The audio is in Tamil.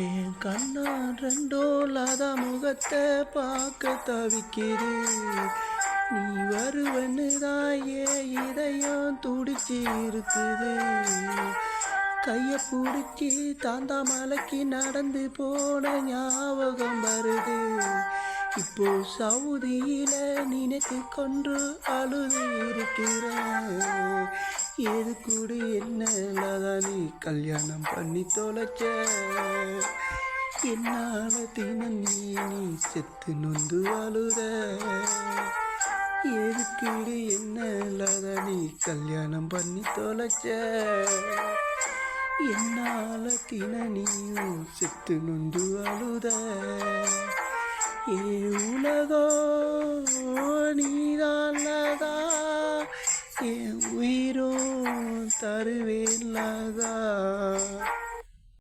என் கண்ணா ரெண்டோலாத முகத்தை பார்க்க தவிக்குது. நீ வருவன்னு தான் ஏன் இதயம் துடிச்சு இருக்குது. கைய பிடிச்சி தாந்தா மலைக்கு நடந்து போன ஞாபகம் வருது. இப்போ சவுதியில நினைத்து கொண்டு அழுது இருக்கிறேன். எது கூட என்னதான் நீ கல்யாணம் பண்ணி தொலைச்ச. என்னால தினம் நீ செத்து நொந்து அழுத. எதுக்குடு என்னதான் நீ கல்யாணம் பண்ணி தொலைச்ச. என்னால தினம் நீயும் செத்து நொந்து அழுத. ஏ உலகம் நீதானதா, என் உயிரும் தருவேன்லதா.